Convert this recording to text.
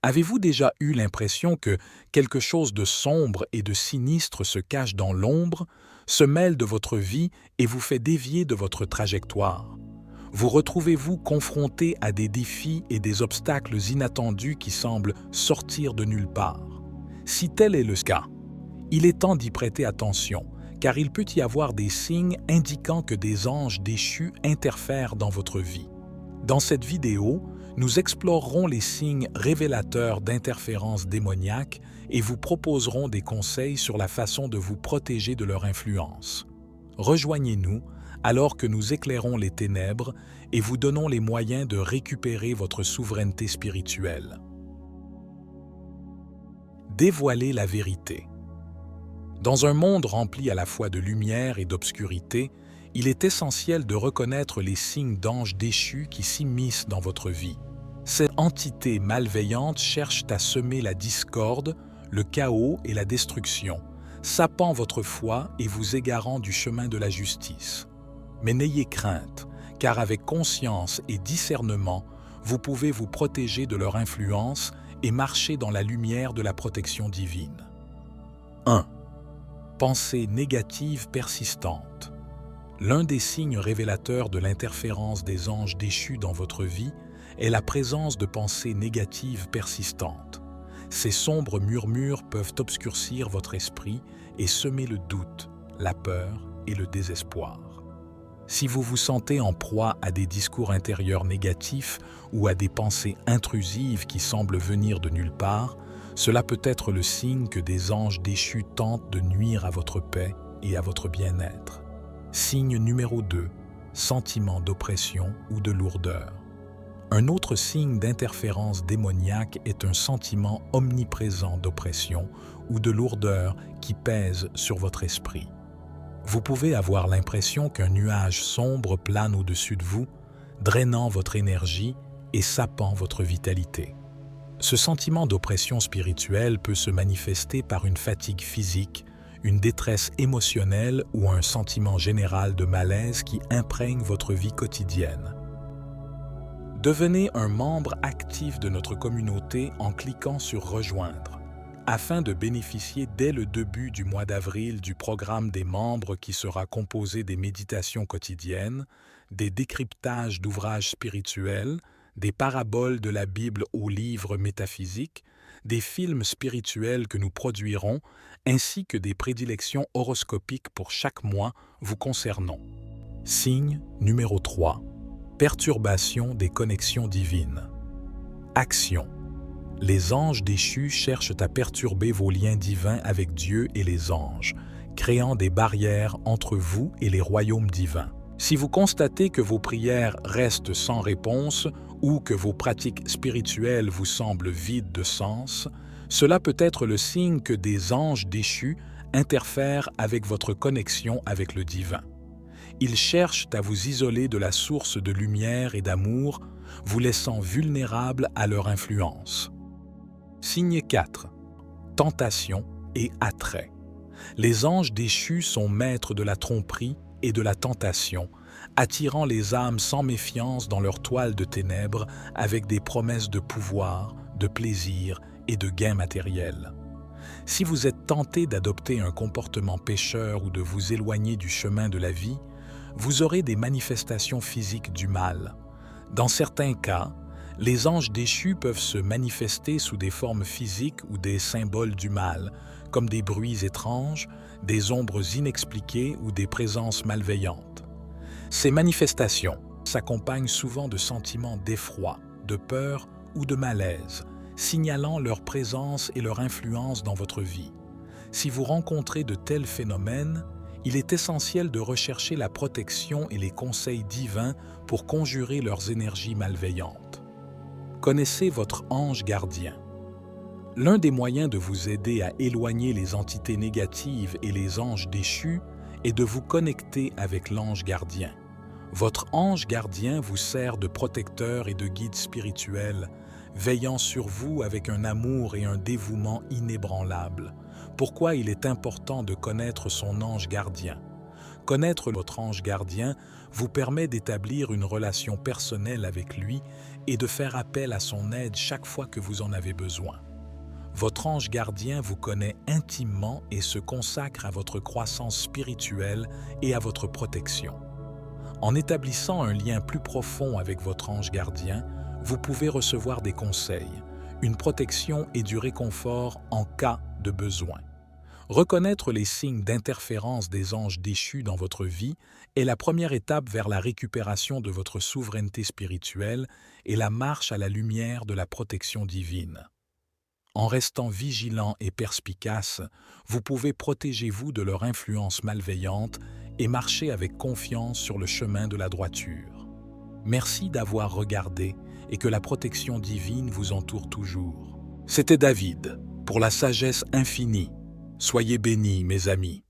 Avez-vous déjà eu l'impression que quelque chose de sombre et de sinistre se cache dans l'ombre, se mêle de votre vie et vous fait dévier de votre trajectoire? Vous retrouvez-vous confronté à des défis et des obstacles inattendus qui semblent sortir de nulle part? Si tel est le cas, il est temps d'y prêter attention, car il peut y avoir des signes indiquant que des anges déchus interfèrent dans votre vie. Dans cette vidéo, nous explorerons les signes révélateurs d'interférences démoniaques et vous proposerons des conseils sur la façon de vous protéger de leur influence. Rejoignez-nous alors que nous éclairons les ténèbres et vous donnons les moyens de récupérer votre souveraineté spirituelle. Dévoiler la vérité. Dans un monde rempli à la fois de lumière et d'obscurité, il est essentiel de reconnaître les signes d'anges déchus qui s'immiscent dans votre vie. Ces entités malveillantes cherchent à semer la discorde, le chaos et la destruction, sapant votre foi et vous égarant du chemin de la justice. Mais n'ayez crainte, car avec conscience et discernement, vous pouvez vous protéger de leur influence et marcher dans la lumière de la protection divine. 1. Pensée négative persistante. L'un des signes révélateurs de l'interférence des anges déchus dans votre vie est la présence de pensées négatives persistantes. Ces sombres murmures peuvent obscurcir votre esprit et semer le doute, la peur et le désespoir. Si vous vous sentez en proie à des discours intérieurs négatifs ou à des pensées intrusives qui semblent venir de nulle part, cela peut être le signe que des anges déchus tentent de nuire à votre paix et à votre bien-être. Signe numéro 2, sentiment d'oppression ou de lourdeur. Un autre signe d'interférence démoniaque est un sentiment omniprésent d'oppression ou de lourdeur qui pèse sur votre esprit. Vous pouvez avoir l'impression qu'un nuage sombre plane au-dessus de vous, drainant votre énergie et sapant votre vitalité. Ce sentiment d'oppression spirituelle peut se manifester par une fatigue physique, une détresse émotionnelle ou un sentiment général de malaise qui imprègne votre vie quotidienne. Devenez un membre actif de notre communauté en cliquant sur « Rejoindre » afin de bénéficier dès le début du mois d'avril du programme des membres qui sera composé des méditations quotidiennes, des décryptages d'ouvrages spirituels, des paraboles de la Bible aux livres métaphysiques, des films spirituels que nous produirons, ainsi que des prédilections horoscopiques pour chaque mois vous concernant. Signe numéro 3. Perturbation des connexions divines. Action. Les anges déchus cherchent à perturber vos liens divins avec Dieu et les anges, créant des barrières entre vous et les royaumes divins. Si vous constatez que vos prières restent sans réponse ou que vos pratiques spirituelles vous semblent vides de sens, cela peut être le signe que des anges déchus interfèrent avec votre connexion avec le divin. Ils cherchent à vous isoler de la source de lumière et d'amour, vous laissant vulnérable à leur influence. Signe 4. Tentation et attrait. Les anges déchus sont maîtres de la tromperie et de la tentation, attirant les âmes sans méfiance dans leur toile de ténèbres avec des promesses de pouvoir, de plaisir et de gains matériels. Si vous êtes tenté d'adopter un comportement pécheur ou de vous éloigner du chemin de la vie, vous aurez des manifestations physiques du mal. Dans certains cas, les anges déchus peuvent se manifester sous des formes physiques ou des symboles du mal, comme des bruits étranges, des ombres inexpliquées ou des présences malveillantes. Ces manifestations s'accompagnent souvent de sentiments d'effroi, de peur ou de malaise, signalant leur présence et leur influence dans votre vie. Si vous rencontrez de tels phénomènes, il est essentiel de rechercher la protection et les conseils divins pour conjurer leurs énergies malveillantes. Connaissez votre ange gardien. L'un des moyens de vous aider à éloigner les entités négatives et les anges déchus est de vous connecter avec l'ange gardien. Votre ange gardien vous sert de protecteur et de guide spirituel, veillant sur vous avec un amour et un dévouement inébranlables. Pourquoi il est important de connaître son ange gardien? Connaître votre ange gardien vous permet d'établir une relation personnelle avec lui et de faire appel à son aide chaque fois que vous en avez besoin. Votre ange gardien vous connaît intimement et se consacre à votre croissance spirituelle et à votre protection. En établissant un lien plus profond avec votre ange gardien, vous pouvez recevoir des conseils, une protection et du réconfort en cas de besoin. Reconnaître les signes d'interférence des anges déchus dans votre vie est la première étape vers la récupération de votre souveraineté spirituelle et la marche à la lumière de la protection divine. En restant vigilant et perspicace, vous pouvez protéger-vous de leur influence malveillante et marcher avec confiance sur le chemin de la droiture. Merci d'avoir regardé et que la protection divine vous entoure toujours. C'était David, pour la sagesse infinie. Soyez bénis, mes amis.